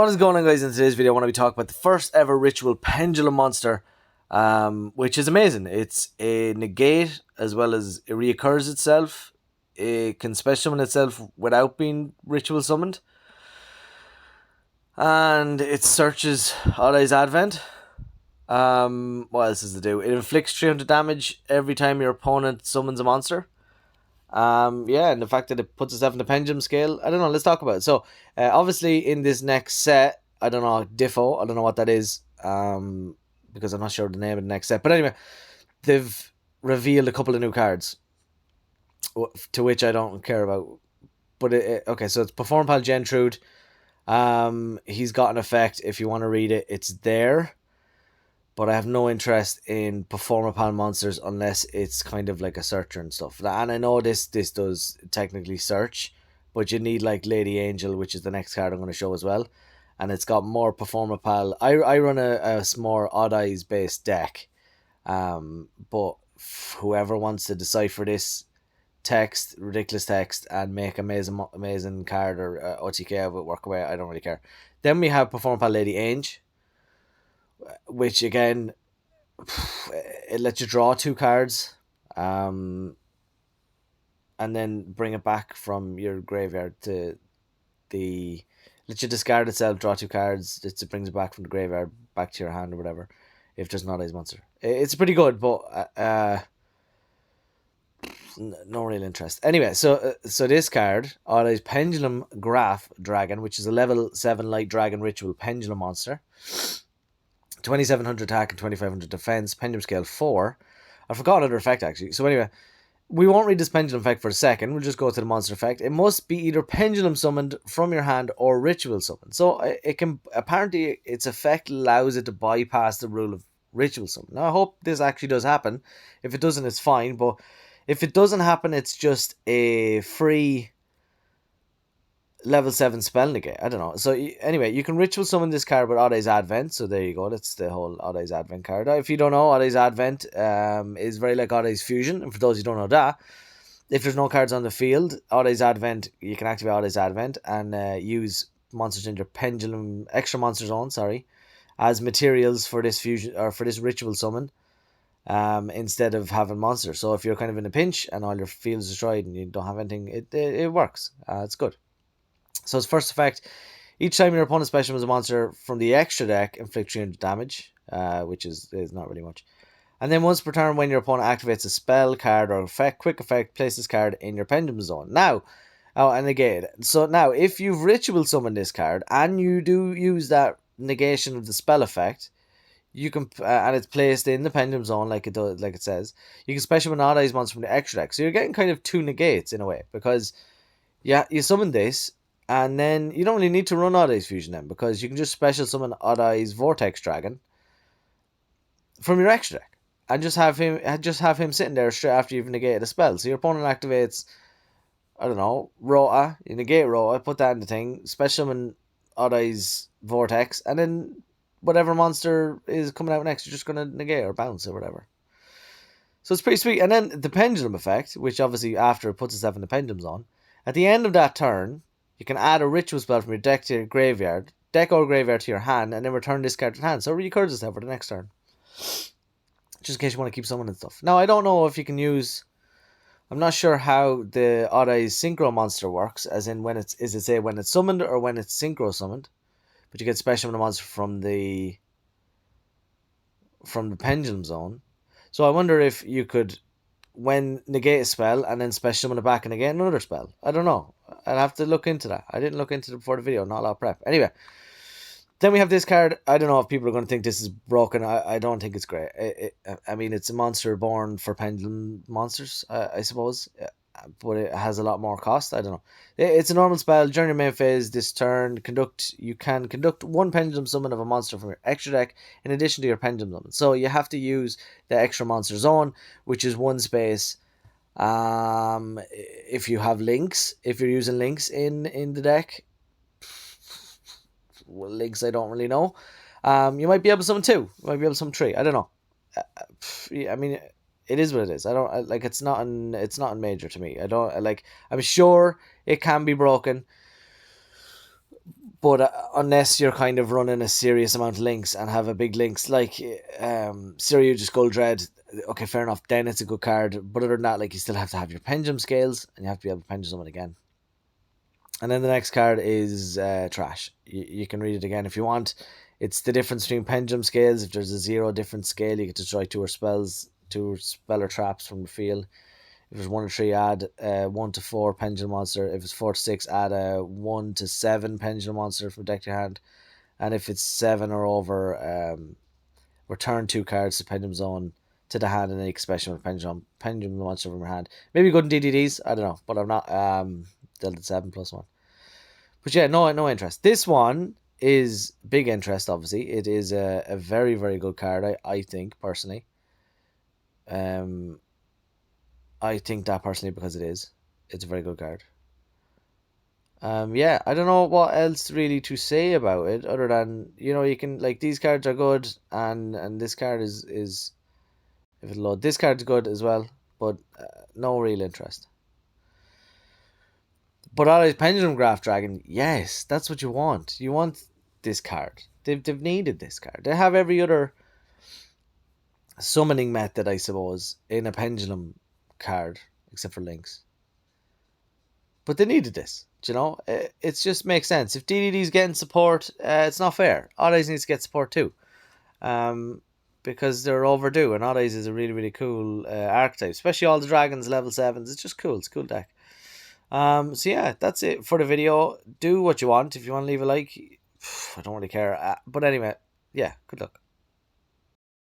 What is going on, guys? In today's video I want to be talking about the first ever ritual pendulum monster, which is amazing. It's a negate as well as it reoccurs itself. It can special summon itself without being ritual summoned, and it searches Oddeyes Advent. What else does it do? It inflicts 300 damage every time your opponent summons a monster. Yeah, and the fact that it puts itself in the pendulum scale, I don't know, let's talk about it. So, obviously in this next set, I don't know, Diffo, I don't know what that is, because I'm not sure the name of the next set. But anyway, they've revealed a couple of new cards, to which I don't care about. But, okay, so it's Perform Pal Gentrude. He's got an effect, if you want to read it, it's there. But I have no interest in Performapal monsters unless it's kind of like a searcher and stuff. And I know this does technically search, but you need like Lady Angel, which is the next card I'm going to show as well. And it's got more Performapal. I run a more Oddeyes based deck. But whoever wants to decipher this text, ridiculous text, and make amazing card or OTK would work away, I don't really care. Then we have Performapal Lady Angel, which again, it lets you draw 2 cards, and then bring it back from your graveyard to the. Let you discard itself, draw 2 cards. It brings it back from the graveyard back to your hand or whatever. If there's not a monster, it's pretty good, but no real interest. Anyway, so this card, Oddeyes Pendulumgraph Dragon, which is a level 7 light dragon ritual pendulum monster. 2700 attack and 2500 defense, pendulum scale 4. I forgot another effect actually. So anyway, we won't read this pendulum effect for a second. We'll just go to the monster effect. It must be either pendulum summoned from your hand or ritual summoned. So it can, apparently its effect allows it to bypass the rule of ritual summon. Now I hope this actually does happen. If it doesn't, it's fine. But if it doesn't happen, it's just a free level 7 spell negate. I don't know. So anyway, you can ritual summon this card with Oddeyes Advent. So there you go. That's the whole Oddeyes Advent card. If you don't know, Oddeyes Advent is very like Oddeyes Fusion. And for those who don't know that, if there's no cards on the field, Oddeyes Advent, you can activate Oddeyes Advent and use monsters in your pendulum extra monster zone, as materials for this fusion or for this ritual summon. Instead of having monsters. So if you're kind of in a pinch and all your field is destroyed and you don't have anything, it works. It's good. So its first effect, each time your opponent special summons a monster from the extra deck, inflict 300 damage, which is not really much. And then once per turn, when your opponent activates a spell, card, or quick effect, place this card in your pendulum zone. Now, and again, so now if you've ritual summoned this card and you do use that negation of the spell effect, you can, and it's placed in the pendulum zone like it says, you can special summon Oddeyes monster from the extra deck. So you're getting kind of 2 negates in a way, because you summon this. And then you don't really need to run Oddeyes Fusion then, because you can just special summon Oddeyes Vortex Dragon from your extra deck and just have him sitting there straight after you've negated a spell. So your opponent activates, I don't know, Rota, you negate Rota, put that in the thing, special summon Oddeyes Vortex, and then whatever monster is coming out next, you're just gonna negate or bounce or whatever. So it's pretty sweet. And then the pendulum effect, which obviously after it puts itself in the pendulum zone, at the end of that turn, you can add a ritual spell from your deck to your graveyard, deck or graveyard to your hand, and then return this card to hand. So it recurs itself for the next turn. Just in case you want to keep summoning stuff. Now, I don't know if you can use... I'm not sure how the Oddeyes Synchro monster works, as in when it's summoned or when it's synchro summoned. But you get special summon a monster from the pendulum zone. So I wonder if you could, when negate a spell and then special summon it back and again another spell. I don't know. I'll have to look into that. I didn't look into it before the video. Not a lot of prep. Anyway, then we have this card. I don't know if people are going to think this is broken. I don't think it's great. I mean, it's a monster born for pendulum monsters, I suppose. But it has a lot more cost. I don't know. It's a normal spell. During your main phase this turn, you can conduct 1 pendulum summon of a monster from your extra deck in addition to your pendulum summon. So you have to use the extra monster zone, which is 1 space. If you have links, if you're using links in the deck, well, links I don't really know. You might be able to summon 2. You might be able to summon 3. I don't know. I mean, it is what it is. It's not major to me. I'm sure it can be broken, But unless you're kind of running a serious amount of links and have a big links like Syria just Gold Dread, okay, fair enough. Then it's a good card. But other than that, like you still have to have your pendulum scales and you have to be able to pendulum someone again. And then the next card is trash. You can read it again if you want. It's the difference between pendulum scales. If there's a 0 different scale, you get to destroy 2 spell or traps from the field. If it's 1 to 3, add 1 to 4 pendulum monster. If it's 4 to 6, add a 1 to 7 pendulum monster from deck to your hand. And if it's 7 or over, return 2 cards to pendulum zone to the hand and any expression of pendulum monster from your hand. Maybe good in DDDs, I don't know, but I'm not Delta 7 plus 1. But yeah, no interest. This one is big interest, obviously. It is a very, very good card, I think, personally. I think that personally because it is. It's a very good card. Yeah, I don't know what else really to say about it other than you can like these cards are good and this card is if it load this card's good as well, but no real interest. But always Pendulumgraph Dragon, yes, that's what you want. You want this card. They've needed this card. They have every other summoning method, I suppose, in a pendulum card except for links. But they needed this. It just makes sense. If DDD's getting support, it's not fair. Oddies needs to get support too, because they're overdue. And Oddies is a really really cool archetype, especially all the dragons level 7s. It's just cool. It's a cool deck. So yeah, that's it for the video. Do what you want. If you want to leave a like, I don't really care. But anyway, yeah, good luck.